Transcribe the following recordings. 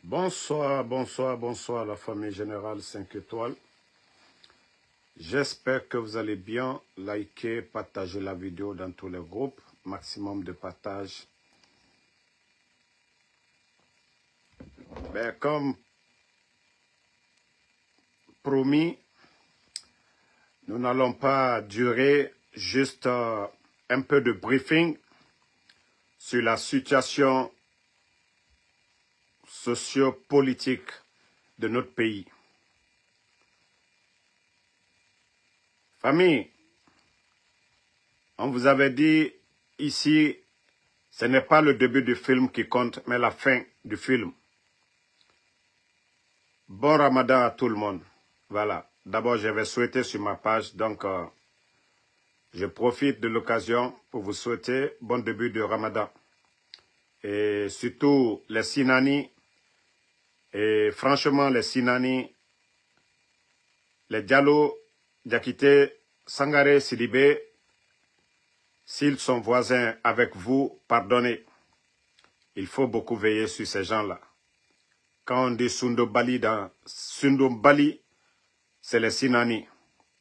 Bonsoir, bonsoir, bonsoir la famille générale 5 étoiles. J'espère que vous allez bien. Likez, partagez la vidéo dans tous les groupes. Maximum de partage. Comme promis, nous n'allons pas durer, juste un peu de briefing sur la situation sociopolitique de notre pays. Famille, on vous avait dit ici, ce n'est pas le début du film qui compte, mais la fin du film. Bon Ramadan à tout le monde. Voilà. D'abord, je vais souhaiter sur ma page, donc je profite de l'occasion pour vous souhaiter bon début de Ramadan. Et surtout les Sinani, et franchement les Sinani, les Diallo, Diakité, Sangaré, Sidibé, s'ils sont voisins avec vous, pardonnez. Il faut beaucoup veiller sur ces gens-là. Quand on dit Sundobali, c'est les Sinani.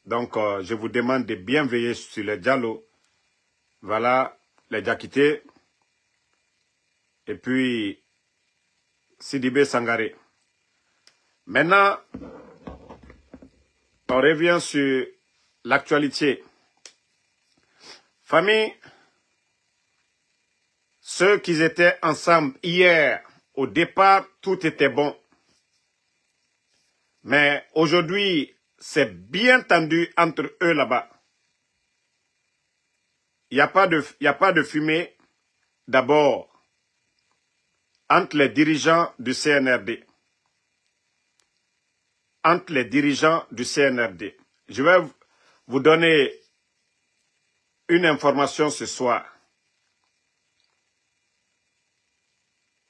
Donc, je vous demande de bien veiller sur les Diallo. Voilà, les Diakité. Et puis, Sidibé Sangaré. Maintenant, on revient sur l'actualité. Famille, ceux qui étaient ensemble hier, au départ, tout était bon. Mais aujourd'hui, c'est bien tendu entre eux là-bas. Il n'y a pas de fumée, d'abord, entre les dirigeants du CNRD. Entre les dirigeants du CNRD. Je vais vous donner une information ce soir.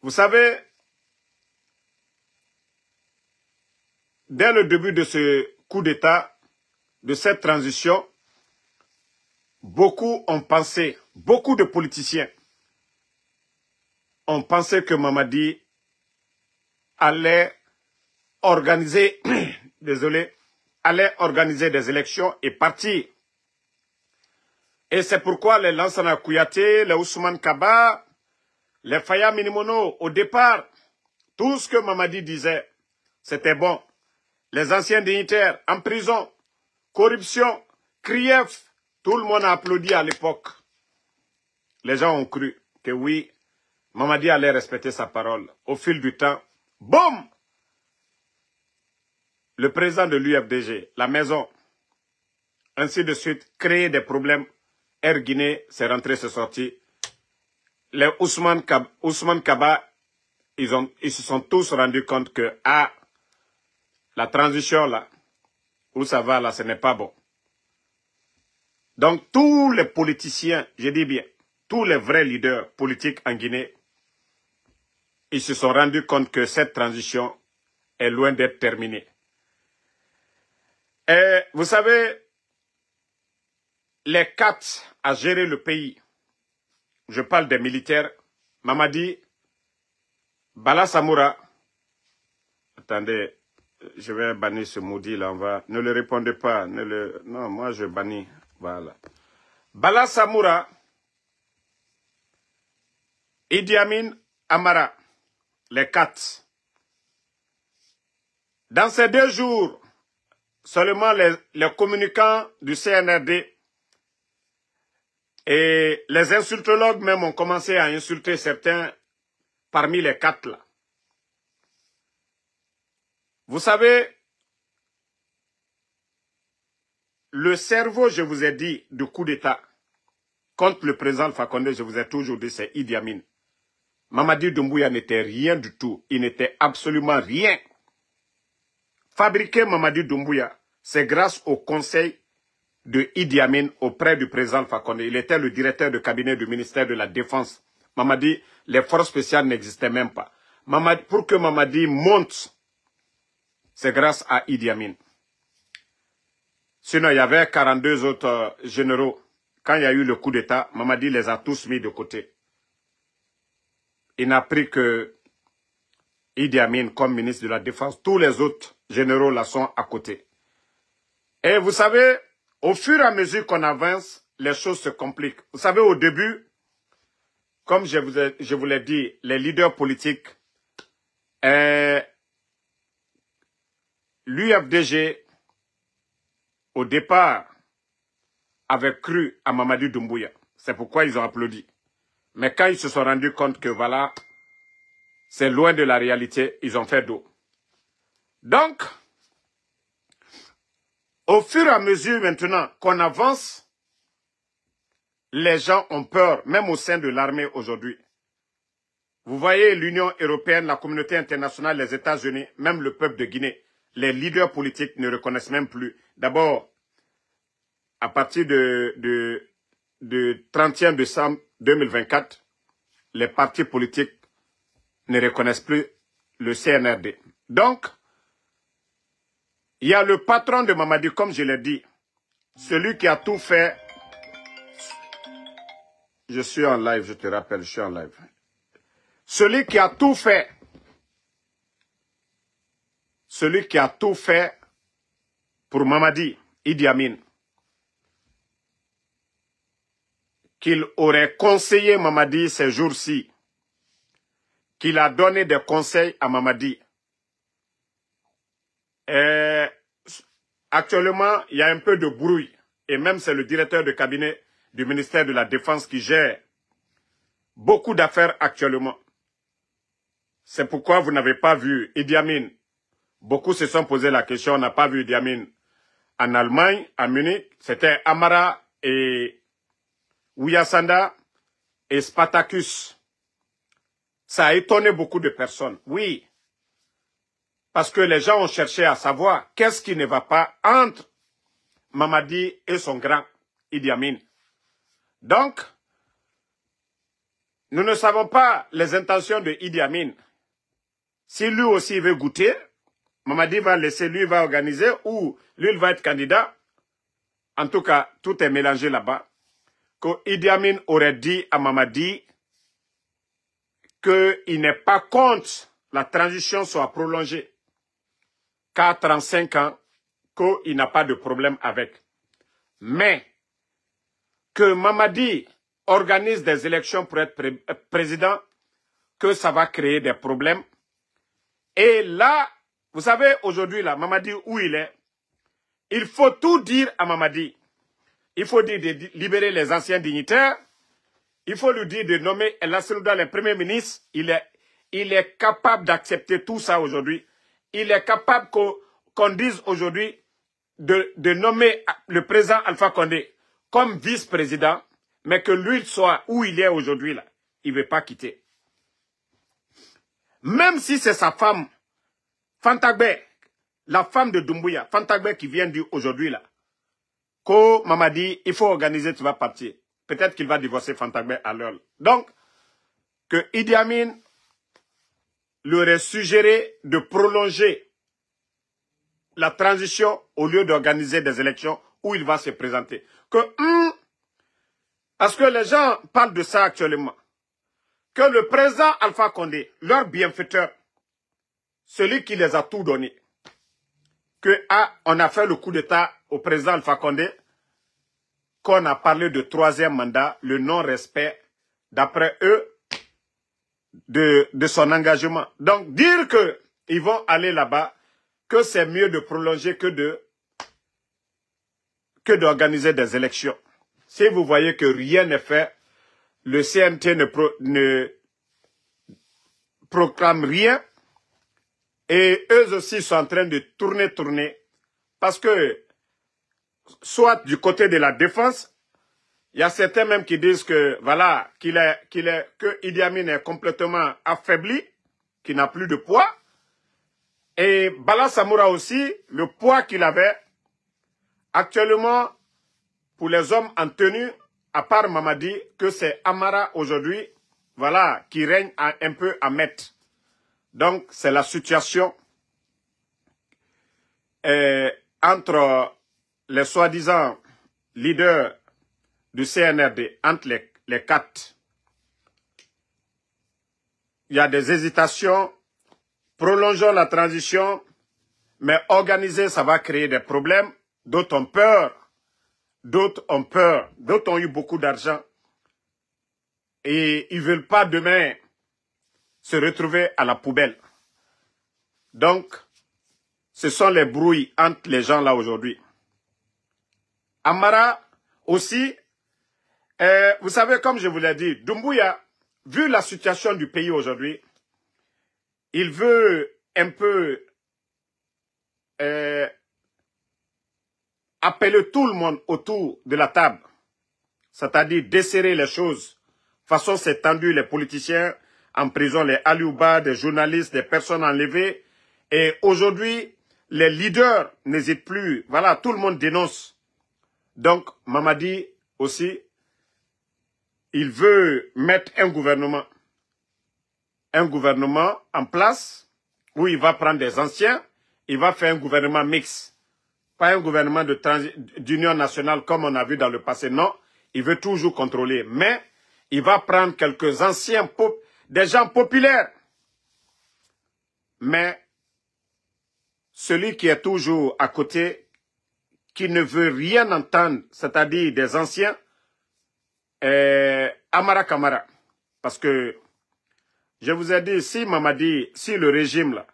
Vous savez, dès le début de ce coup d'État, de cette transition, beaucoup ont pensé, beaucoup de politiciens ont pensé que Mamadi allait organiser, allait organiser des élections et partir. Et c'est pourquoi les Lansana Kouyaté, les Ousmane Kaba, les Faya Minimono, au départ, tout ce que Mamadi disait, c'était bon. Les anciens dignitaires en prison, corruption, Krief, tout le monde a applaudi à l'époque. Les gens ont cru que oui, Mamadi allait respecter sa parole. Au fil du temps, boum! Le président de l'UFDG, la maison, ainsi de suite, créer des problèmes. Air Guinée, c'est rentré, c'est sorti. Les Ousmane Kaba, ils se sont tous rendus compte que, la transition là, où ça va là, ce n'est pas bon. Donc tous les politiciens, je dis bien, tous les vrais leaders politiques en Guinée, ils se sont rendus compte que cette transition est loin d'être terminée. Et vous savez, les quatre à gérer le pays, je parle des militaires, Mamadi, Bala Samoura, attendez, je vais bannir ce maudit là, ne le répondez pas, non, moi je bannis, voilà. Bala Samoura, Idi Amin, Amara, les quatre. Dans ces 2 jours, seulement les communicants du CNRD et les insultologues même ont commencé à insulter certains parmi les 4 là. Vous savez, le cerveau, je vous ai dit, du coup d'État contre le président Alpha Condé, je vous ai toujours dit, c'est Idi Amin. Mamadi Doumbouya n'était rien du tout. Il n'était absolument rien. Fabriquer Mamadi Doumbouya, c'est grâce au conseil de Idi Amin auprès du président Alpha Condé. Il était le directeur de cabinet du ministère de la Défense. Mamadi, les forces spéciales n'existaient même pas. Pour que Mamadi monte, c'est grâce à Idi Amin. Sinon, il y avait 42 autres généraux. Quand il y a eu le coup d'État, Mamadi les a tous mis de côté. Il n'a pris que Idi Amin comme ministre de la Défense. Tous les autres généraux là sont à côté. Et vous savez, au fur et à mesure qu'on avance, les choses se compliquent. Vous savez, au début, comme je vous l'ai dit, les leaders politiques, l'UFDG, au départ, avait cru à Mamadi Doumbouya. C'est pourquoi ils ont applaudi. Mais quand ils se sont rendus compte que voilà, c'est loin de la réalité, ils ont fait dos. Donc, au fur et à mesure maintenant qu'on avance, les gens ont peur, même au sein de l'armée aujourd'hui. Vous voyez l'Union européenne, la communauté internationale, les États-Unis, même le peuple de Guinée, les leaders politiques ne reconnaissent même plus. D'abord, à partir de 31 décembre 2024, les partis politiques ne reconnaissent plus le CNRD. Donc, il y a le patron de Mamadi, comme je l'ai dit, celui qui a tout fait. Je suis en live, je te rappelle, je suis en live. Celui qui a tout fait, pour Mamadi, Idi Amin, qu'il aurait conseillé Mamadi ces jours-ci, qu'il a donné des conseils à Mamadi. Et actuellement, il y a un peu de bruit. Et même c'est le directeur de cabinet du ministère de la Défense qui gère beaucoup d'affaires actuellement. C'est pourquoi vous n'avez pas vu Idi Amin. Beaucoup se sont posé la question, on n'a pas vu Idi Amin en Allemagne, à Munich. C'était Amara et Ouyasanda et Spartacus. Ça a étonné beaucoup de personnes. Oui, parce que les gens ont cherché à savoir qu'est-ce qui ne va pas entre Mamadi et son grand Idi Amin. Donc, nous ne savons pas les intentions de Idi Amin. Si lui aussi veut goûter, Mamadi va laisser, lui va organiser, ou lui il va être candidat. En tout cas, tout est mélangé là-bas. Que Idi Amin aurait dit à Mamadi qu'il n'est pas contre la transition soit prolongée. Qu'à 35 ans, qu'il n'a pas de problème avec. Mais que Mamadi organise des élections pour être président, que ça va créer des problèmes. Et là, vous savez, aujourd'hui, là, Mamadi, où il est, il faut tout dire à Mamadi. Il faut dire de libérer les anciens dignitaires. Il faut lui dire de nommer El Assouda le Premier ministre. Il est capable d'accepter tout ça aujourd'hui. Il est capable qu'on dise aujourd'hui de nommer le président Alpha Condé comme vice-président, mais que lui soit où il est aujourd'hui, là. Il ne veut pas quitter. Même si c'est sa femme, Fantagbe, la femme de Doumbouya, Fantagbe qui vient dire aujourd'hui, là, que Mamadi, il faut organiser, tu vas partir. Peut-être qu'il va divorcer Fantagbe à l'heure. Donc, que Idi Amin lui aurait suggéré de prolonger la transition au lieu d'organiser des élections où il va se présenter. Parce que les gens parlent de ça actuellement. Que le président Alpha Condé, leur bienfaiteur, celui qui les a tout donné, on a fait le coup d'État au président Alpha Condé, qu'on a parlé de troisième mandat, le non-respect, d'après eux, de son engagement. Donc, dire qu'ils vont aller là-bas, que c'est mieux de prolonger que d'organiser des élections. Si vous voyez que rien n'est fait, le CNT ne proclame rien, et eux aussi sont en train de tourner, parce que, soit du côté de la défense, il y a certains même qui disent que, voilà, que Idi Amin est complètement affaibli, qu'il n'a plus de poids, et Bala Samoura aussi, le poids qu'il avait, actuellement, pour les hommes en tenue, à part Mamadi, que c'est Amara aujourd'hui, voilà, qui règne un peu à Met. Donc, c'est la situation entre les soi-disant leaders du CNRD, entre les quatre. Il y a des hésitations prolongeons la transition, mais organiser, ça va créer des problèmes. D'autres ont peur. D'autres ont peur. D'autres ont eu beaucoup d'argent. Et ils ne veulent pas demain se retrouver à la poubelle. Donc, ce sont les brouilles entre les gens là aujourd'hui. Amara aussi, vous savez, comme je vous l'ai dit, Doumbouya, vu la situation du pays aujourd'hui, il veut un peu appeler tout le monde autour de la table, c'est-à-dire desserrer les choses. De façon, c'est tendu, les politiciens en prison, les Aliouba, des journalistes, des personnes enlevées. Et aujourd'hui, les leaders n'hésitent plus. Voilà, tout le monde dénonce. Donc, Mamadi aussi, il veut mettre un gouvernement en place où il va prendre des anciens, il va faire un gouvernement mixte. Pas un gouvernement d'union nationale comme on a vu dans le passé, non. Il veut toujours contrôler, mais il va prendre quelques anciens, des gens populaires. Mais celui qui est toujours à côté, qui ne veut rien entendre, c'est-à-dire des anciens, Amara Kamara. Parce que, je vous ai dit, si Mamadi, si le régime là,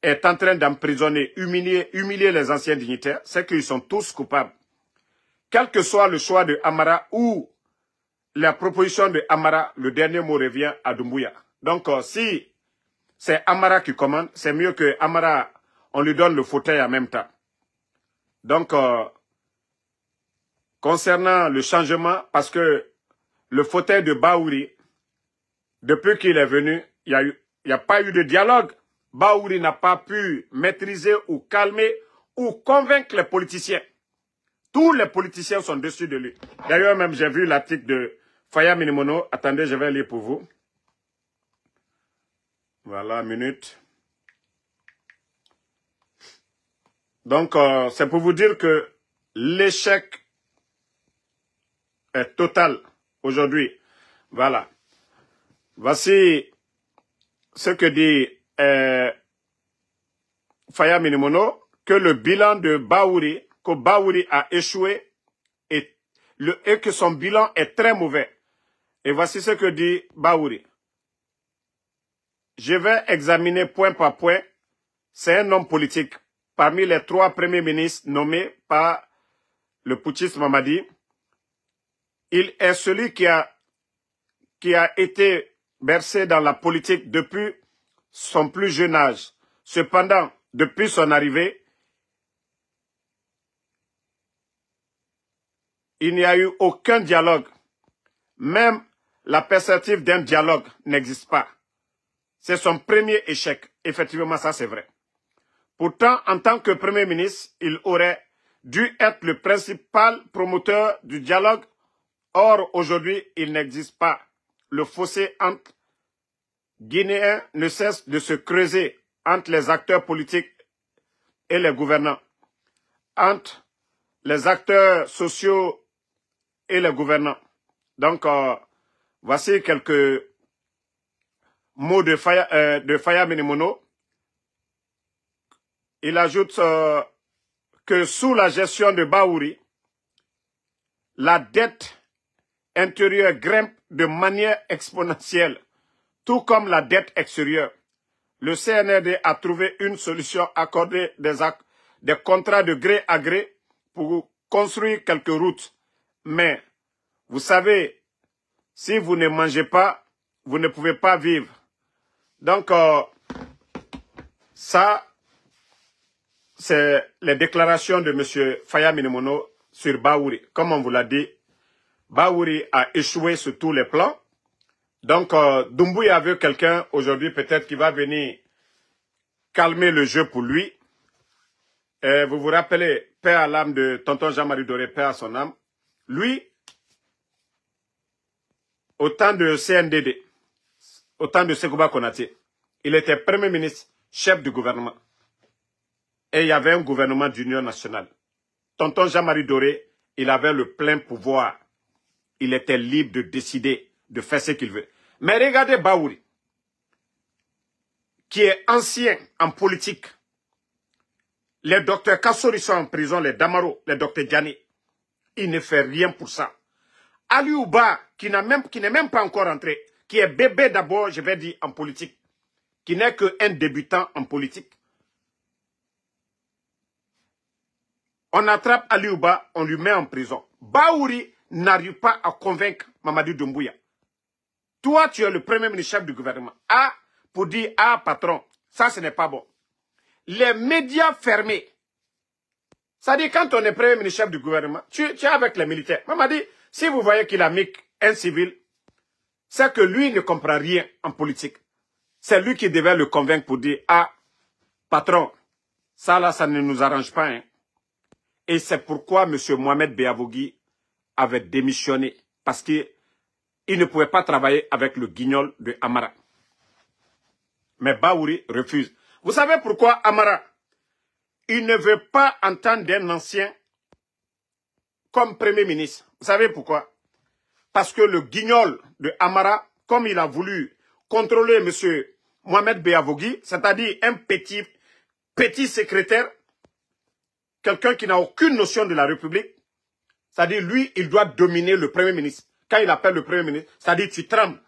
est en train d'emprisonner, humilier les anciens dignitaires, c'est qu'ils sont tous coupables. Quel que soit le choix de Amara ou la proposition de Amara, le dernier mot revient à Doumbouya. Donc, si c'est Amara qui commande, c'est mieux que Amara, on lui donne le fauteuil en même temps. Donc, concernant le changement, parce que le fauteuil de Baouri, depuis qu'il est venu, il n'y a pas eu de dialogue. Baouri n'a pas pu maîtriser ou calmer ou convaincre les politiciens. Tous les politiciens sont dessus de lui. D'ailleurs, même j'ai vu l'article de Faya Minimono. Attendez, je vais lire pour vous. Voilà, minute. Donc, c'est pour vous dire que l'échec est total aujourd'hui. Voilà. Voici ce que dit Faya Minimono, que le bilan de Baouri, que Baouri a échoué et que son bilan est très mauvais. Et voici ce que dit Baouri. Je vais examiner point par point. C'est un homme politique. Parmi les 3 premiers ministres nommés par le putschiste Mamadi, il est celui qui a été bercé dans la politique depuis son plus jeune âge. Cependant, depuis son arrivée, il n'y a eu aucun dialogue. Même la perspective d'un dialogue n'existe pas. C'est son premier échec. Effectivement, ça c'est vrai. Pourtant, en tant que Premier ministre, il aurait dû être le principal promoteur du dialogue. Or, aujourd'hui, il n'existe pas. Le fossé entre Guinéens ne cesse de se creuser entre les acteurs politiques et les gouvernants, entre les acteurs sociaux et les gouvernants. Donc, voici quelques mots de Faya Minimono. Il ajoute que sous la gestion de Baouri, la dette intérieure grimpe de manière exponentielle, tout comme la dette extérieure. Le CNRD a trouvé une solution, accordée des contrats de gré à gré pour construire quelques routes. Mais, vous savez, si vous ne mangez pas, vous ne pouvez pas vivre. Donc, ça, c'est les déclarations de M. Faya Minimono sur Baouri. Comme on vous l'a dit, Baouri a échoué sur tous les plans. Donc, Doumbouya veut quelqu'un aujourd'hui peut-être qui va venir calmer le jeu pour lui. Et vous vous rappelez, paix à l'âme de tonton Jean-Marie Doré, paix à son âme. Lui, au temps de CNDD, au temps de Sekouba Konaté, il était Premier ministre, chef du gouvernement. Et il y avait un gouvernement d'union nationale. Tonton Jean-Marie Doré, il avait le plein pouvoir. Il était libre de décider, de faire ce qu'il veut. Mais regardez Baouri, qui est ancien en politique. Les docteurs Kassori sont en prison, les Damaro, les docteurs Diané. Il ne fait rien pour ça. Ali Ouba, qui n'est même pas encore entré, qui est bébé d'abord, je vais dire, en politique, qui n'est qu'un débutant en politique. On attrape Ali Ouba, on lui met en prison. Baouri n'arrive pas à convaincre Mamadi Doumbouya. Toi, tu es le premier ministre chef du gouvernement. Ah, pour dire, ah, patron, ça, ce n'est pas bon. Les médias fermés. C'est-à-dire, quand on est premier ministre chef du gouvernement, tu es avec les militaires. Mamadi, si vous voyez qu'il a mis un civil, c'est que lui ne comprend rien en politique. C'est lui qui devait le convaincre pour dire, ah, patron, ça là, ça ne nous arrange pas. Hein. Et c'est pourquoi M. Mohamed Beavogui avait démissionné. Parce qu'il ne pouvait pas travailler avec le guignol de Amara. Mais Baouri refuse. Vous savez pourquoi Amara? Il ne veut pas entendre d'un ancien comme premier ministre. Vous savez pourquoi? Parce que le guignol de Amara, comme il a voulu contrôler M. Mohamed Beavogui, c'est-à-dire un petit secrétaire, quelqu'un qui n'a aucune notion de la République, c'est-à-dire lui, il doit dominer le premier ministre. Quand il appelle le premier ministre, c'est-à-dire tu trembles.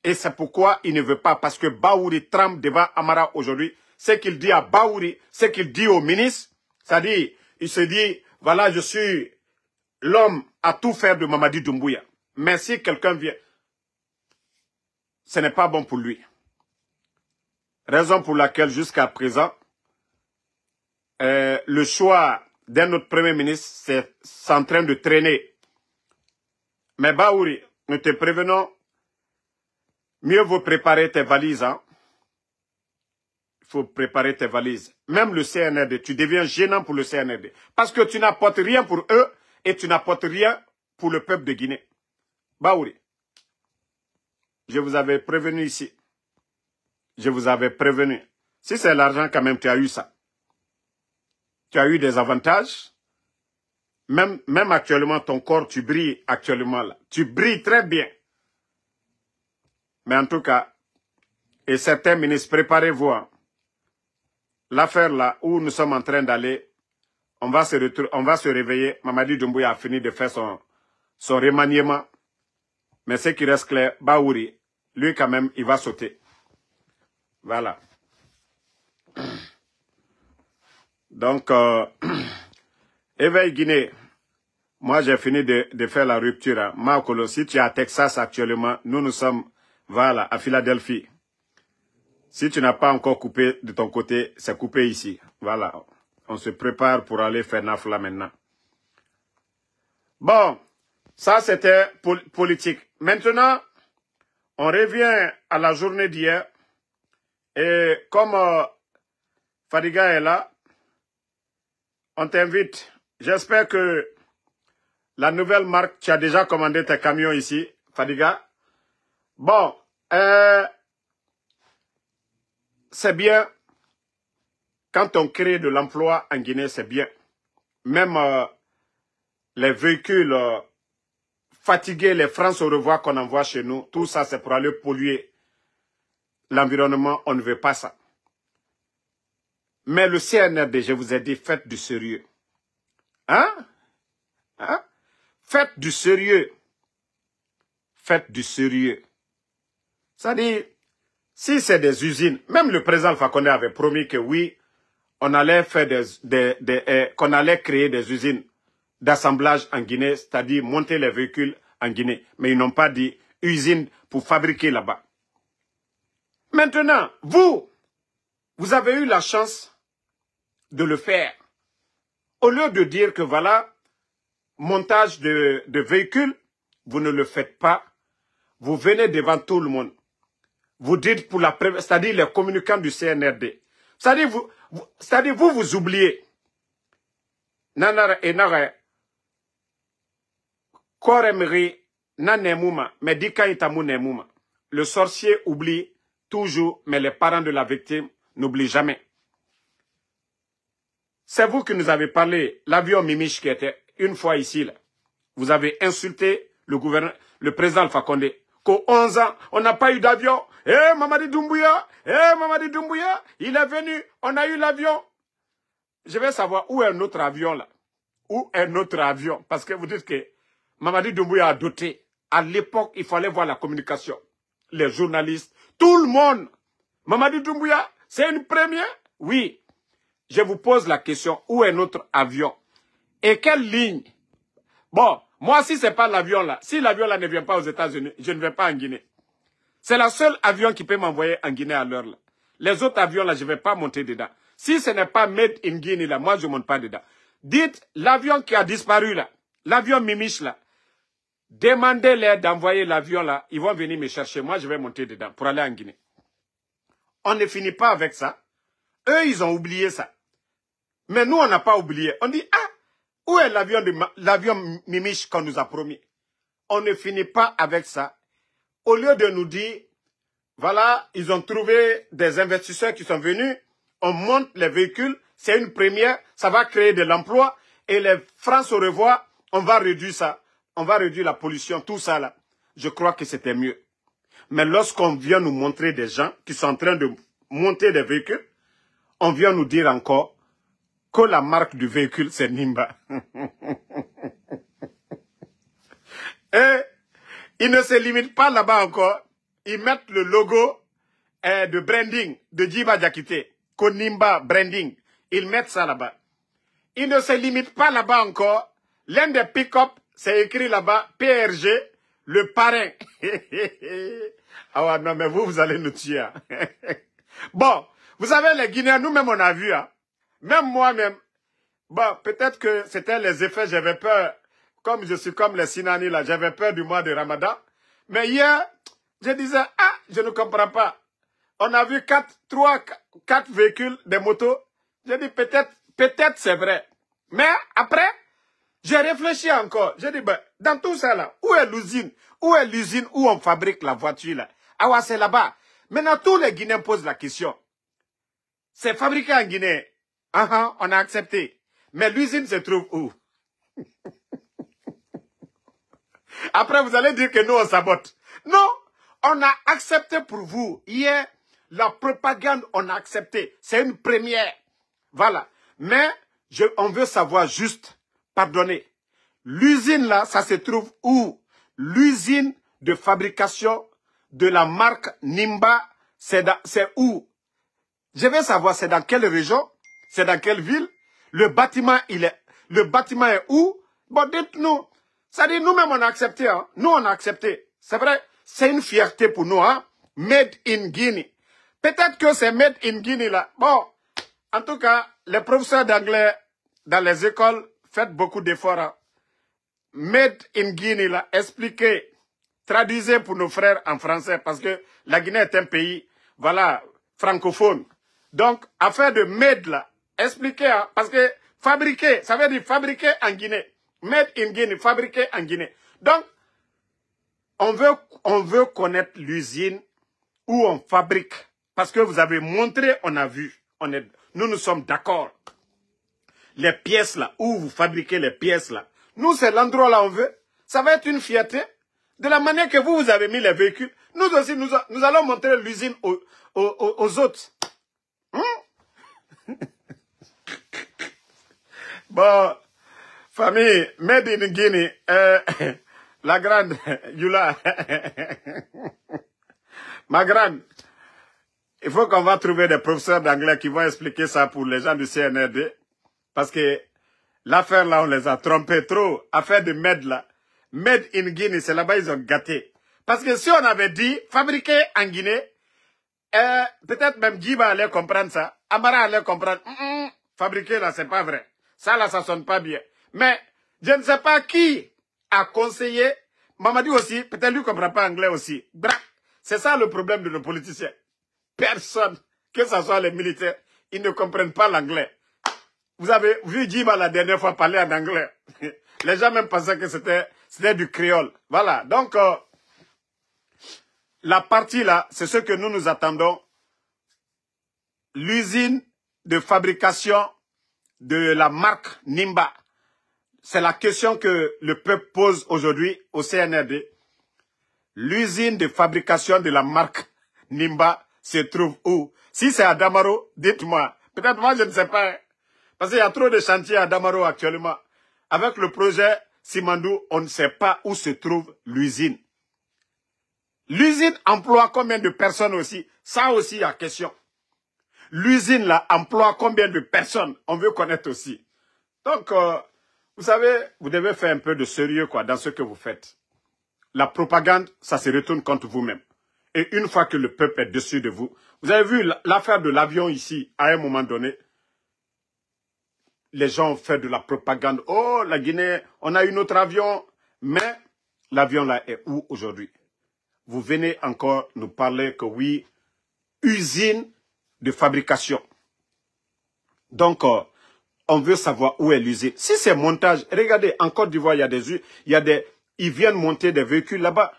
Et c'est pourquoi il ne veut pas, parce que Baouri tremble devant Amara aujourd'hui. Ce qu'il dit à Baouri, ce qu'il dit au ministre, c'est-à-dire, il se dit, voilà, je suis l'homme à tout faire de Mamadi Doumbouya. Mais si quelqu'un vient, ce n'est pas bon pour lui. Raison pour laquelle, jusqu'à présent, le choix d'un autre premier ministre, c'est en train de traîner. Mais Baouri, nous te prévenons, mieux vaut préparer tes valises, hein. Il faut préparer tes valises. Même le CNRD, tu deviens gênant pour le CNRD. Parce que tu n'apportes rien pour eux et tu n'apportes rien pour le peuple de Guinée. Baouri, je vous avais prévenu ici. Je vous avais prévenu. Si c'est l'argent, quand même, tu as eu ça. Tu as eu des avantages. Même actuellement, ton corps, tu brilles actuellement là. Tu brilles très bien. Mais en tout cas, et certains ministres, préparez-vous. Hein. L'affaire là où nous sommes en train d'aller, on va se réveiller. Mamadi Doumbouya a fini de faire son remaniement. Mais ce qui reste clair, Baouri, lui quand même, il va sauter. Voilà. Donc, Éveil Guinée, moi j'ai fini de faire la rupture. Hein. Makolo, si tu es à Texas actuellement, nous sommes, voilà, à Philadelphie. Si tu n'as pas encore coupé de ton côté, c'est coupé ici. Voilà. On se prépare pour aller faire Nafla maintenant. Bon, ça c'était politique. Maintenant, on revient à la journée d'hier. Et comme Fadiga est là, on t'invite. J'espère que la nouvelle marque, tu as déjà commandé tes camions ici, Fadiga. Bon, c'est bien. Quand on crée de l'emploi en Guinée, c'est bien. Même les véhicules fatigués, les francs au revoir qu'on envoie chez nous, tout ça, c'est pour aller polluer l'environnement. On ne veut pas ça. Mais le CNRD, je vous ai dit, faites du sérieux. Hein? Hein? Faites du sérieux. Faites du sérieux. C'est-à-dire, si c'est des usines, même le président Alpha Condé avait promis que oui, on allait faire qu'on allait créer des usines d'assemblage en Guinée, c'est-à-dire monter les véhicules en Guinée. Mais ils n'ont pas dit usine pour fabriquer là-bas. Maintenant, vous avez eu la chance de le faire. Au lieu de dire que voilà, montage de véhicules, vous ne le faites pas. Vous venez devant tout le monde. Vous dites pour la première, c'est-à-dire les communicants du CNRD. C'est-à-dire vous oubliez. Nanara et nara. Koremri nanemuma, mais dika itamu nemuma. Le sorcier oublie toujours, mais les parents de la victime n'oublient jamais. C'est vous qui nous avez parlé, l'avion Mimiche qui était une fois ici. Là. Vous avez insulté le président Alpha Condé. qu'aux 11 ans, on n'a pas eu d'avion. Mamadi Doumbouya, Mamadi Doumbouya, il est venu, on a eu l'avion. Je vais savoir où est notre avion là. Où est notre avion? Parce que vous dites que Mamadi Doumbouya a doté. À l'époque, il fallait voir la communication. Les journalistes, tout le monde. Mamadi Doumbouya, c'est une première? Oui. Je vous pose la question, où est notre avion? Et quelle ligne? Bon, moi, si ce n'est pas l'avion là, si l'avion là ne vient pas aux États-Unis, je ne vais pas en Guinée. C'est la seule avion qui peut m'envoyer en Guinée à l'heure là. Les autres avions là, je ne vais pas monter dedans. Si ce n'est pas made in Guinée là, moi je ne monte pas dedans. Dites, l'avion qui a disparu là, l'avion Mimiche là, demandez-leur d'envoyer l'avion là, ils vont venir me chercher. Moi, je vais monter dedans pour aller en Guinée. On ne finit pas avec ça. Eux, ils ont oublié ça. Mais nous, on n'a pas oublié. On dit, ah, où est l'avion Mimiche qu'on nous a promis? On ne finit pas avec ça. Au lieu de nous dire, voilà, ils ont trouvé des investisseurs qui sont venus, on monte les véhicules, c'est une première, ça va créer de l'emploi, et les francs au revoir, on va réduire ça. On va réduire la pollution, tout ça là. Je crois que c'était mieux. Mais lorsqu'on vient nous montrer des gens qui sont en train de monter des véhicules, on vient nous dire encore que la marque du véhicule, c'est Nimba. Et ils ne se limitent pas là-bas encore. Ils mettent le logo de branding de Djiba Diakité, Konimba Branding. Ils mettent ça là-bas. Ils ne se limitent pas là-bas encore. L'un des pick-up, c'est écrit là-bas, PRG, le parrain. Ah ouais, non, mais vous allez nous tuer. Hein. Bon, vous savez, les Guinéens, nous-mêmes, on a vu. Hein. Même moi-même. Bon, peut-être que c'était les effets, j'avais peur. Comme je suis comme les Sinani, là, j'avais peur du mois de Ramadan. Mais hier, je disais, ah, je ne comprends pas. On a vu 4 véhicules, des motos. J'ai dit, peut-être c'est vrai. Mais après, j'ai réfléchi encore. J'ai dit, ben, dans tout ça là, où est l'usine? Où est l'usine où on fabrique la voiture là? Ah ouais, c'est là-bas. Maintenant, tous les Guinéens posent la question. C'est fabriqué en Guinée. On a accepté. Mais l'usine se trouve où? Après, vous allez dire que nous, on sabote. Non, on a accepté pour vous. Hier, la propagande, on a accepté. C'est une première. Voilà. Mais, on veut savoir juste, pardonnez, l'usine là, ça se trouve où? L'usine de fabrication de la marque Nimba, c'est où? Je veux savoir, c'est dans quelle région? C'est dans quelle ville? Le bâtiment est où? Bon, dites-nous. Ça dit, nous-mêmes, on a accepté. Hein? Nous, on a accepté. C'est vrai, c'est une fierté pour nous. Hein? Made in Guinea. Peut-être que c'est made in Guinea là. Bon, en tout cas, les professeurs d'anglais dans les écoles, faites beaucoup d'efforts. Hein? Made in Guinea là, expliquez, traduisez pour nos frères en français parce que la Guinée est un pays, voilà, francophone. Donc, affaire de made là, expliquez, hein, parce que fabriquer, ça veut dire fabriquer en Guinée. Made in Guinea, fabriqué en Guinée. Donc, on veut connaître l'usine où on fabrique. Parce que vous avez montré, on a vu. Nous sommes d'accord. Les pièces là, où vous fabriquez les pièces là. Nous, c'est l'endroit là où on veut. Ça va être une fierté. De la manière que vous avez mis les véhicules. Nous aussi, nous allons montrer l'usine aux autres. Bon, famille, made in Guinea, la grande, Yula, ma grande, il faut qu'on va trouver des professeurs d'anglais qui vont expliquer ça pour les gens du CNRD, parce que l'affaire là, on les a trompés trop, affaire de made là, made in Guinea, c'est là-bas ils ont gâté. Parce que si on avait dit fabriqué en Guinée, peut-être même Djiba allait comprendre ça, Amara allait comprendre, fabriqué là, c'est pas vrai. Ça là, ça sonne pas bien. Mais je ne sais pas qui a conseillé. Mamadi aussi, peut-être lui ne comprend pas anglais aussi. C'est ça le problème de nos politiciens. Personne, que ce soit les militaires, ils ne comprennent pas l'anglais. Vous avez vu Djiba la dernière fois parler en anglais. Les gens même pensaient que c'était du créole. Voilà, donc la partie là, c'est ce que nous attendons. L'usine de fabrication de la marque Nimba. C'est la question que le peuple pose aujourd'hui au CNRD. l'usine de fabrication de la marque Nimba se trouve où? Si c'est à Damaro, dites-moi. Peut-être moi, je ne sais pas. Parce qu'il y a trop de chantiers à Damaro actuellement. Avec le projet Simandou, on ne sait pas où se trouve l'usine. L'usine emploie combien de personnes aussi? Ça aussi, il y a question. L'usine là emploie combien de personnes? On veut connaître aussi. Donc, vous savez, vous devez faire un peu de sérieux quoi, dans ce que vous faites. La propagande, ça se retourne contre vous-même. Et une fois que le peuple est dessus de vous, vous avez vu l'affaire de l'avion ici, à un moment donné, les gens ont fait de la propagande. Oh, la Guinée, on a eu notre avion. Mais l'avion là est où aujourd'hui? Vous venez encore nous parler que oui, usine de fabrication. Donc, on veut savoir où est l'usine. Si c'est montage, regardez, en Côte d'Ivoire, ils viennent monter des véhicules là-bas.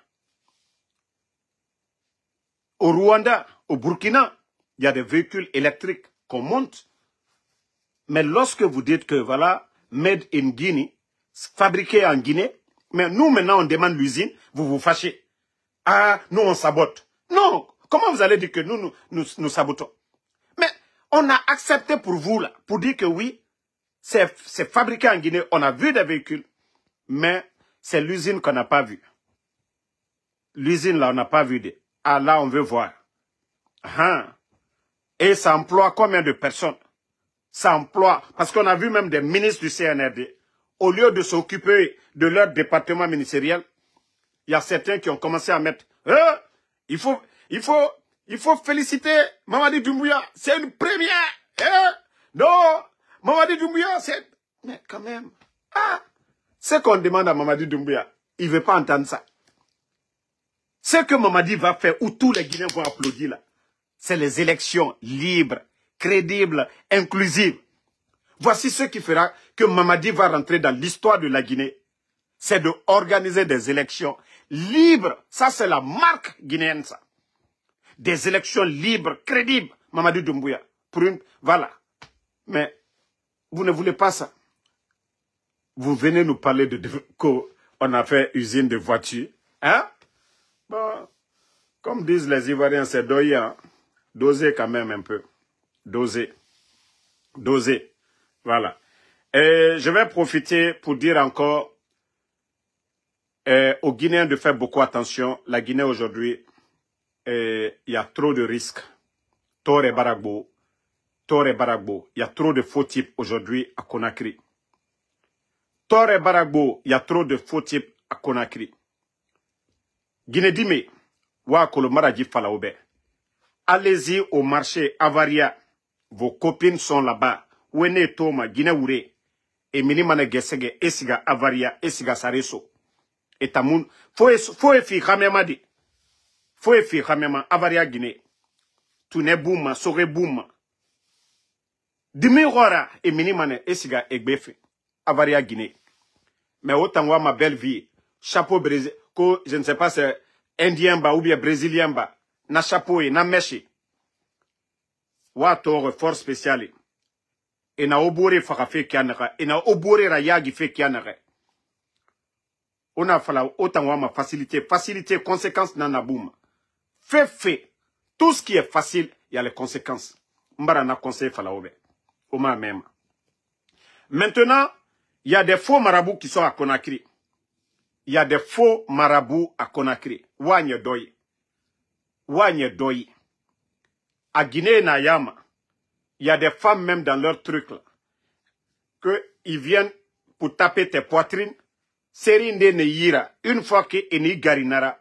Au Rwanda, au Burkina, il y a des véhicules électriques qu'on monte. Mais lorsque vous dites que voilà, made in Guinea, fabriqué en Guinée, mais nous maintenant on demande l'usine, vous vous fâchez. Ah, nous on sabote. Non, comment vous allez dire que nous sabotons? Mais on a accepté pour vous là, pour dire que oui, c'est fabriqué en Guinée, on a vu des véhicules, mais c'est l'usine qu'on n'a pas vue. L'usine là, on n'a pas vu. Ah là, on veut voir. Et ça emploie combien de personnes? Ça emploie, parce qu'on a vu même des ministres du CNRD, au lieu de s'occuper de leur département ministériel, il y a certains qui ont commencé à mettre, il faut féliciter Mamadi Doumbouya, c'est une première. Non, Mamadi Doumbouya, c'est... Mais quand même, ce qu'on demande à Mamadi Doumbouya, il ne veut pas entendre ça. Ce que Mamadi va faire, où tous les Guinéens vont applaudir là, c'est les élections libres, crédibles, inclusives. Voici ce qui fera que Mamadi va rentrer dans l'histoire de la Guinée. C'est d'organiser des élections libres. Ça, c'est la marque guinéenne, ça. Des élections libres, crédibles. Mamadi Doumbouya. Voilà. Mais vous ne voulez pas ça. Vous venez nous parler qu'on a fait usine de voitures. Hein? Bon, comme disent les Ivoiriens, c'est doyer. Hein? Doser quand même un peu. Doser. Doser. Voilà. Et je vais profiter pour dire encore aux Guinéens de faire beaucoup attention. La Guinée aujourd'hui, il y a trop de risques. Tore Baragbo. Il y a trop de faux types aujourd'hui à Conakry. Tore Baragbo, il y a trop de faux types à Conakry. Guinée Dime, Wakolo Maradji Falaoube. Allez-y au marché Avaria. Vos copines sont là-bas. Wene Toma, Guinée Ouré. Et Minimane Gesege, Esiga Avaria, Esiga Sareso. Et Tamoun, faut efi Khamema di. Faut efi Khamema, Avaria Guinée. Tune Bouma, Sore Bouma. Dimi Rora, et Minimane, Esiga Egbefe. Avaria Guinée. Mais autant moi ma belle vie, chapeau brésilien, que je ne sais pas c'est indien ba ou bien brésilien ba, na chapeau et na mèche. Wa tore force spéciale. Et na obore fakafe kianere, et na obore rayagi fe kianere. On a fallu autant ma facilité, conséquences nana boum. Fait. Tout ce qui est facile, il y a les conséquences. Mbara na conseil falaobe. Oma même. Maintenant, il y a des faux marabouts qui sont à Conakry. Il y a des faux marabouts à Conakry. Wanye doi. À Guinée Nayama, il y a des femmes même dans leur truc là. Qu'ils viennent pour taper tes poitrines. Serinde Neyira. Une fois que Eni Garinara,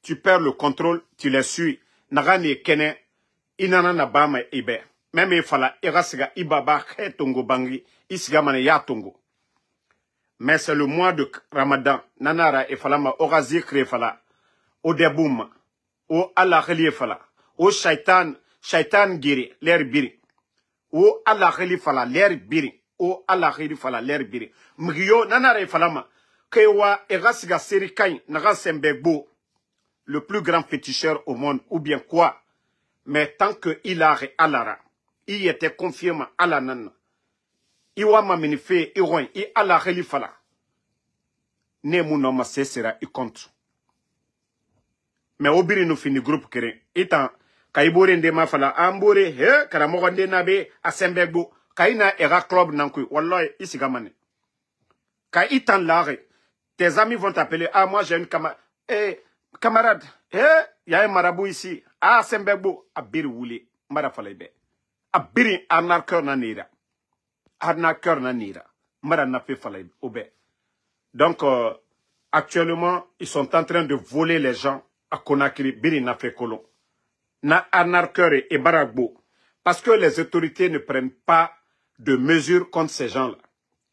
tu perds le contrôle, tu les suis. Nagani Kene, Inana Nabama Ibe. Même il fallait Erasiga Ibaba Tongo Bangi, Isgamane Yatongo. Mais c'est le mois de Ramadan. Nanara et Falama Orazi Krefala. Au Deboum. Au Allah Fala. Au Shaitan Giri, l'air biri. Au Allah Fala, l'air biri. Au Allah Fala, l'air biri. Mgyo Nanara et Falama. Kewa Erasiga Serikain, Narasembebu. Le plus grand féticheur au monde, ou bien quoi. Mais tant que Ilare Alara, il était confirmé à la nana. Iwa maminife iroin I ala relifala. Ne munoma sesera I contre. mais obiri nous fini groupe kere itan kaibore ndema fala ambore he karamogo ndena be asembegbo kaina era club nankui wallahi isigamane ka itan lare tes amis vont t'appeler ah moi j'ai une camarade il y a un marabout ici ah sembegbo abiri wuli mara fala be abiri arnaqueur nanira mara na fe fala obe donc actuellement ils sont en train de voler les gens à Conakry, biri na fe kolon na arnaqueur et baragbo parce que les autorités ne prennent pas de mesures contre ces gens-là.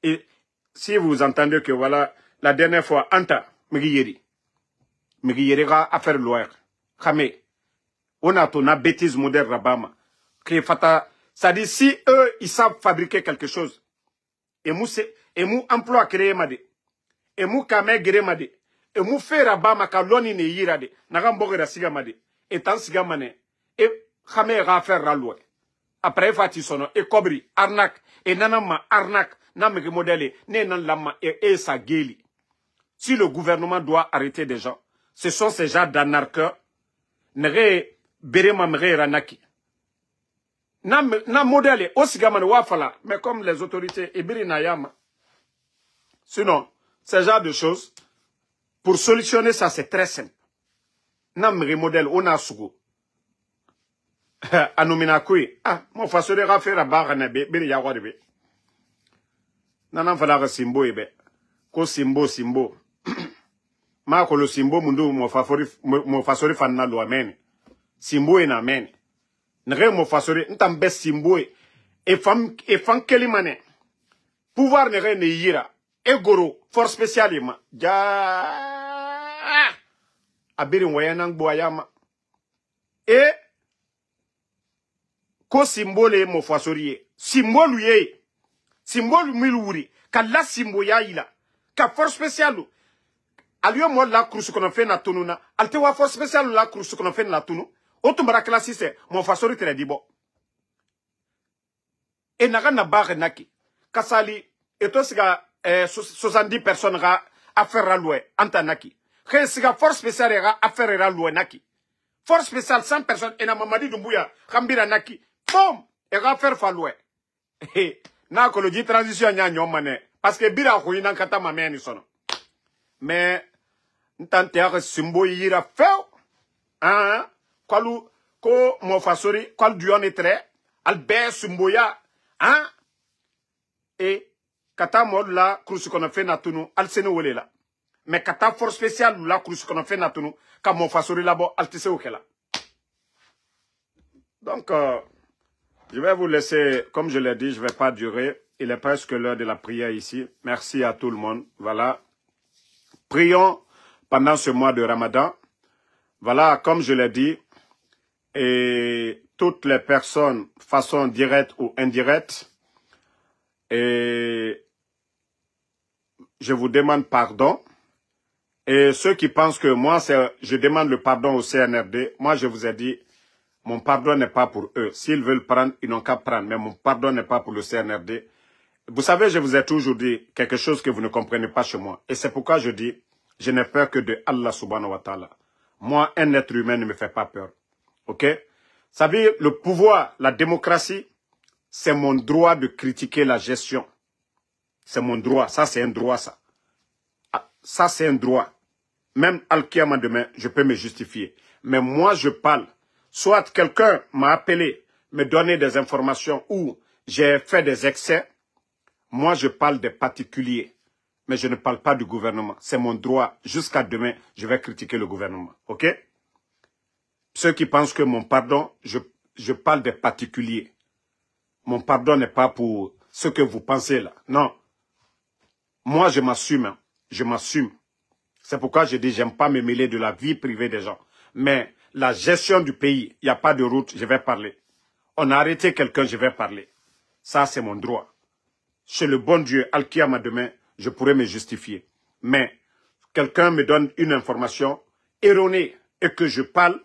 Et si vous entendez que voilà, la dernière fois, Anta, Migiyeri ga affaire loi, Kame, on a ton bêtise moderne Rabama, ça dit si eux, ils savent fabriquer quelque chose, et mou emploi créé made, et mou kame gere made, et mou fait Rabama ka loni ne yirade, nagamboge da siga made, et tant siga mane, et Kame ga affaire la loi. Après, Fati sono, et Kobri, arnaque, et nanama arnaque, namege modèle, ne nan lama et sa guéli. Si le gouvernement doit arrêter des gens, ce sont ces gens d'anarqueurs, nere berema mre ranaki. Na modèle, osigamane wafala, mais comme les autorités, ebiri nayama. Sinon, ce genre de choses, pour solutionner ça, c'est très simple. Namege modèle, on a sugo. Anomina kui mon fasore ga fera ba na be biri ya waribe nana fala simbo ebe ko simbo ma ko lo simbo mundu mo fasore fanna lo amen simbo ina amen nre mo fasore ntambe simbo e fam kelimane pouvoir ne yira e goro force spécialement ja abiri wayana ngbo ayama e ko symbole mo fasoriye symbole ye symbole miluri ka la simbo ya ila ka force spéciale aliyo mo la cruise kono fe na tunu na alte wa force spéciale la cruise kono fe na tunu otumbara classe c'est mo fasori très dibo e naga na bare naki kasali eto siga 70 personnes ga affaire loi antanaki ke siga force spéciale ga affaire loi naki force spéciale 100 personnes et na mamadi dumbuya khambira naki boom, et va faire falloué. Na ko le dit transition nya nyomane parce que bira ko ina kata mameni sono. Mais ntante ya simbo yira feu. Hein? Kwalu ko mo fasori, kwal duon etre, albe simbo ya, hein? Et kata mod la cruce qu'on a fait na tunu, al sene wole la. Mais kata force spéciale la cruce qu'on a fait na tunu, ka mo fasori là-bas, al tise okela. Donc je vais vous laisser, comme je l'ai dit, je ne vais pas durer. Il est presque l'heure de la prière ici. Merci à tout le monde. Voilà. Prions pendant ce mois de Ramadan. Voilà, comme je l'ai dit, et toutes les personnes, façon directe ou indirecte, et je vous demande pardon. Et ceux qui pensent que moi, je demande le pardon au CNRD, moi je vous ai dit, mon pardon n'est pas pour eux. S'ils veulent prendre, ils n'ont qu'à prendre. Mais mon pardon n'est pas pour le CNRD. Vous savez, je vous ai toujours dit quelque chose que vous ne comprenez pas chez moi. Et c'est pourquoi je dis, je n'ai peur que de Allah subhanahu wa ta'ala. Moi, un être humain ne me fait pas peur. Ok? Vous savez, le pouvoir, la démocratie, c'est mon droit de critiquer la gestion. C'est mon droit. Ça, c'est un droit, ça. Ça, c'est un droit. Même Al-Qiyama demain, je peux me justifier. Mais moi, je parle. Soit quelqu'un m'a appelé, me donner des informations où j'ai fait des excès. Moi, je parle des particuliers. Mais je ne parle pas du gouvernement. C'est mon droit. Jusqu'à demain, je vais critiquer le gouvernement. OK? Ceux qui pensent que mon pardon, je parle des particuliers. Mon pardon n'est pas pour ce que vous pensez là. Non. Moi, je m'assume. Hein. Je m'assume. C'est pourquoi je dis, j'aime pas me mêler de la vie privée des gens. Mais la gestion du pays, il n'y a pas de route, je vais parler. On a arrêté quelqu'un, je vais parler. Ça, c'est mon droit. Chez le bon Dieu, Al-Qiyama demain, je pourrais me justifier. Mais quelqu'un me donne une information erronée et que je parle,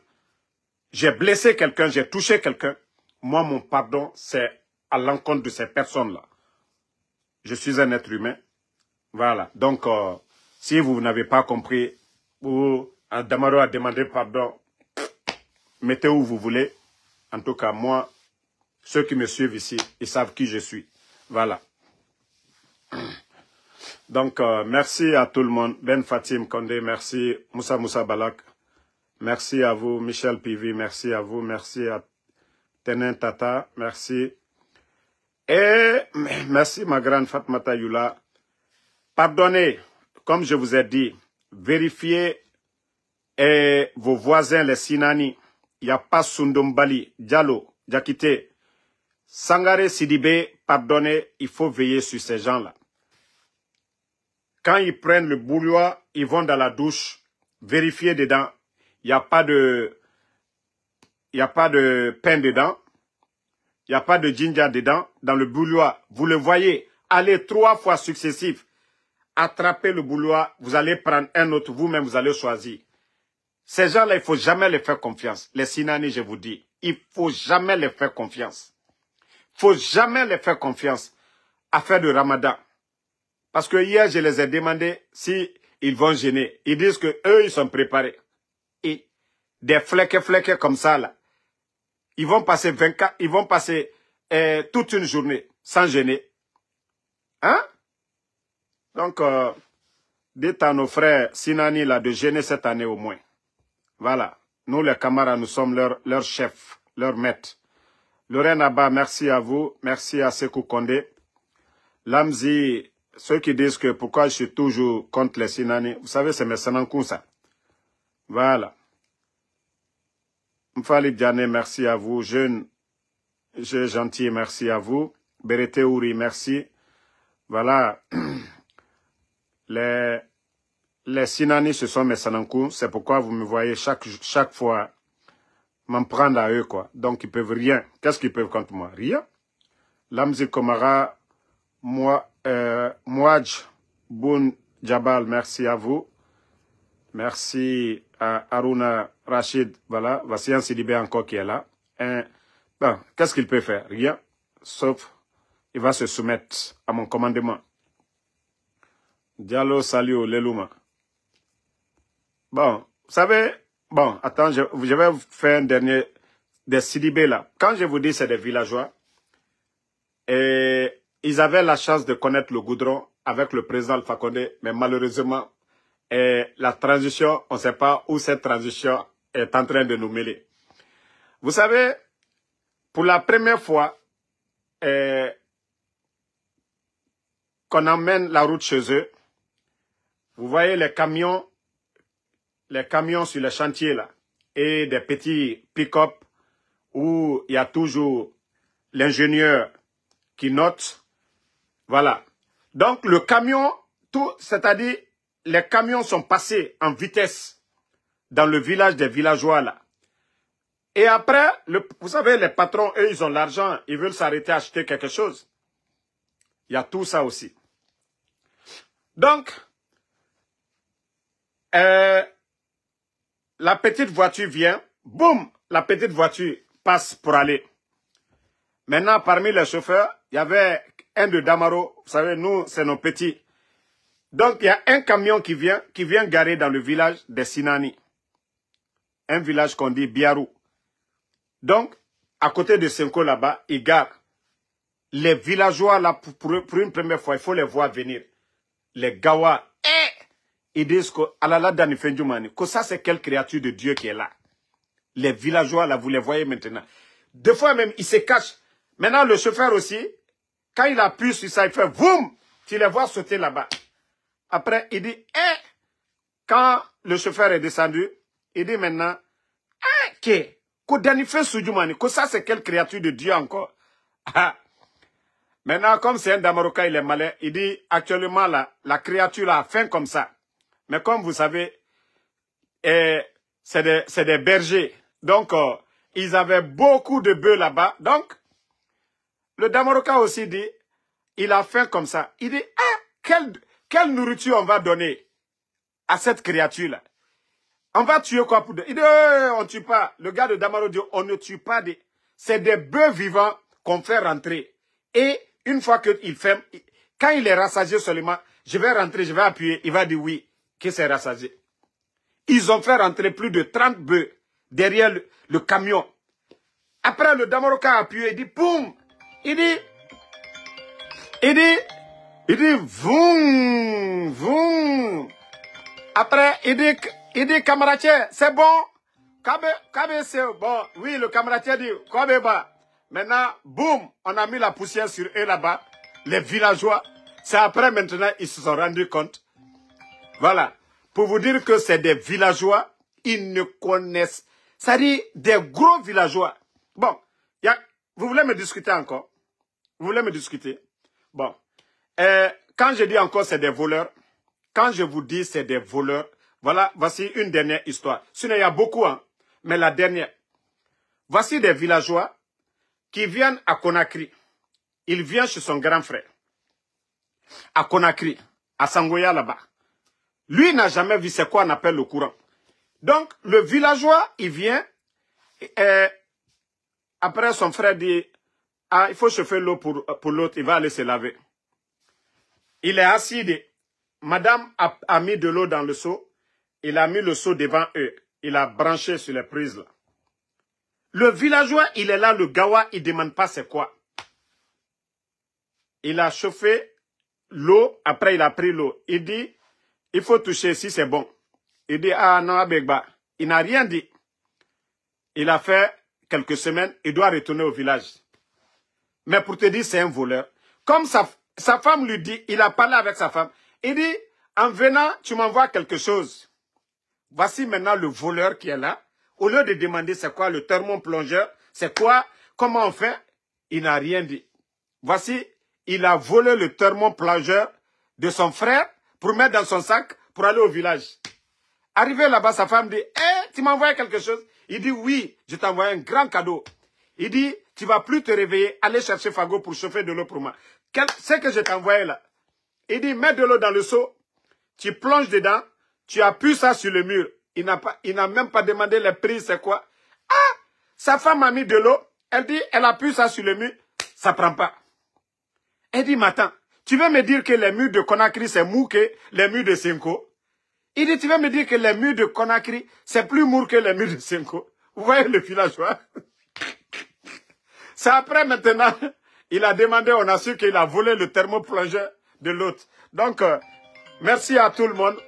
j'ai blessé quelqu'un, j'ai touché quelqu'un. Moi, mon pardon, c'est à l'encontre de ces personnes-là. Je suis un être humain. Voilà. Donc, si vous n'avez pas compris, ou Damaro a demandé pardon. Mettez où vous voulez. En tout cas, moi, ceux qui me suivent ici, ils savent qui je suis. Voilà. Donc, merci à tout le monde. Ben Fatim Kondé, merci. Moussa Balak, merci à vous. Michel Pivi, merci à vous. Merci à Tenin Tata, merci. Et merci ma grande Fatmata Yula. Pardonnez, comme je vous ai dit, vérifiez vos voisins, les Sinani. Il n'y a pas Sundombali, Diallo, Diakité, Sangare Sidibé, pardonnez, il faut veiller sur ces gens-là. Quand ils prennent le bouilloire, ils vont dans la douche, vérifiez dedans. Il n'y a pas de pain dedans. Il n'y a pas de ginger dedans. Dans le bouilloire, vous le voyez. Allez 3 fois successifs. Attrapez le bouilloire. Vous allez prendre un autre. Vous-même, vous allez choisir. Ces gens-là, il ne faut jamais les faire confiance. Les Sinani, je vous dis. Il ne faut jamais les faire confiance. Il ne faut jamais les faire confiance. Affaire de Ramadan. Parce que hier, je les ai demandé si ils vont gêner. Ils disent que eux, ils sont préparés. Et des fleques comme ça, là. Ils vont passer 24, ils vont passer toute une journée sans gêner. Hein? Donc, dites à nos frères Sinani, là, de gêner cette année au moins. Voilà. Nous, les camarades, nous sommes leur chef, leur maître. Lorraine Abba, merci à vous. Merci à Sekou Kondé. Lamzi, ceux qui disent que pourquoi je suis toujours contre les Sinani, vous savez, c'est mes Sanankous, ça. Voilà. Mfali Diane, merci à vous. Jeune gentil, merci à vous. Berete Ouri, merci. Voilà. Les Sinani, ce sont mes Sanankous. C'est pourquoi vous me voyez chaque fois m'en prendre à eux, quoi. Donc, ils peuvent rien. Qu'est-ce qu'ils peuvent contre moi? Rien. Lamzi Komara, Mouadj Boun Jabal, merci à vous. Merci à Aruna Rachid, voilà. Vassian Sidibé encore qui est là. Bon, qu'est-ce qu'il peut faire? Rien. Sauf, il va se soumettre à mon commandement. Diallo Salio Lelouma. Bon, vous savez, bon, attends, je vais vous faire un dernier des Sidibé là. Quand je vous dis c'est des villageois, et ils avaient la chance de connaître le goudron avec le président Alpha Condé, mais malheureusement, la transition, on ne sait pas où cette transition est en train de nous mêler. Vous savez, pour la première fois qu'on emmène la route chez eux, vous voyez les camions sur les chantiers là, et des petits pick-up où il y a toujours l'ingénieur qui note. Voilà. Donc le camion, c'est-à-dire les camions sont passés en vitesse dans le village des villageois là. Et après, vous savez, les patrons, eux, ils ont l'argent, ils veulent s'arrêter à acheter quelque chose. Il y a tout ça aussi. Donc, la petite voiture vient, boum, la petite voiture passe pour aller. Maintenant, parmi les chauffeurs, il y avait un de Damaro. Vous savez, nous, c'est nos petits. Donc, il y a un camion qui vient garer dans le village des Sinani. Un village qu'on dit Biarou. Donc, à côté de Senko là-bas, il gare. Les villageois là, pour une première fois, il faut les voir venir. Les Gawa, ils disent que ça, c'est quelle créature de Dieu qui est là. Les villageois là, vous les voyez maintenant. Des fois même, ils se cachent. Maintenant, le chauffeur aussi, quand il appuie sur ça, il fait boum, tu les vois sauter là-bas. Après, il dit, quand le chauffeur est descendu, il dit maintenant, que ça c'est quelle créature de Dieu encore. Maintenant, comme c'est un Damaroka, il est malin, il dit, actuellement, là, la créature a faim comme ça. Mais comme vous savez, c'est des bergers. Donc, ils avaient beaucoup de bœufs là-bas. Donc, le Damaroka aussi dit, il a faim comme ça. Il dit, quelle nourriture on va donner à cette créature-là? On va tuer quoi pour... Il dit, on ne tue pas. Le gars de Damaro dit, on ne tue pas. C'est des bœufs vivants qu'on fait rentrer. Et une fois qu'il fait... Quand il est rassasié seulement, je vais rentrer, je vais appuyer. Il va dire oui, que c'est rassasié. Ils ont fait rentrer plus de 30 bœufs derrière le camion. Après, le Damaroka a appuyé, il dit, boum. Il dit, voum, voum. Après, il dit, camaratier, c'est bon. Kabe, c'est bon. Oui, le camaratier dit, Kabe, bah. Maintenant, boum, on a mis la poussière sur eux là-bas, les villageois. C'est après, maintenant, ils se sont rendus compte. Voilà. Pour vous dire que c'est des villageois, ils ne connaissent. Ça dit des gros villageois. Bon, vous voulez me discuter encore? Vous voulez me discuter? Bon. Quand je dis encore c'est des voleurs, quand je vous dis c'est des voleurs, voilà, voici une dernière histoire. Sinon, il y a beaucoup, hein, mais la dernière. Voici des villageois qui viennent à Conakry. Il vient chez son grand frère. À Conakry, à Sangoya là-bas. Lui n'a jamais vu c'est quoi on appelle le courant. Donc, le villageois, il vient. Après, son frère dit, ah, il faut chauffer l'eau pour l'autre, il va aller se laver. Il est assis, madame a mis de l'eau dans le seau, il a mis le seau devant eux, il a branché sur les prises là. Le villageois, il est là, le gawa, il ne demande pas c'est quoi. Il a chauffé l'eau, après il a pris l'eau. Il dit, il faut toucher si c'est bon. Il dit, ah non, Abegba, il n'a rien dit. Il a fait quelques semaines, il doit retourner au village. Mais pour te dire, c'est un voleur. Comme sa femme lui dit, il a parlé avec sa femme. Il dit, en venant, tu m'envoies quelque chose. Voici maintenant le voleur qui est là. Au lieu de demander c'est quoi le thermoplongeur, c'est quoi, comment on fait, il n'a rien dit. Voici, il a volé le thermoplongeur de son frère pour mettre dans son sac pour aller au village. Arrivé là-bas, sa femme dit, tu m'as envoyé quelque chose? Il dit, oui, je t'ai envoyé un grand cadeau. Il dit, tu vas plus te réveiller, aller chercher Fago pour chauffer de l'eau pour moi. C'est que je t'ai envoyé là. Il dit, mets de l'eau dans le seau, tu plonges dedans, tu appuies ça sur le mur. Il n'a même pas demandé les prix, c'est quoi? Ah, sa femme a mis de l'eau, elle dit, elle appuie ça sur le mur, ça prend pas. Elle dit, mais attends, tu veux me dire que les murs de Conakry, c'est mou que les murs de Senko? Il dit, tu veux me dire que les murs de Conakry, c'est plus mou que les murs de Senko? Vous voyez le villageois? C'est après maintenant, il a demandé, on a su qu'il a volé le thermoplongeur de l'autre. Donc, merci à tout le monde.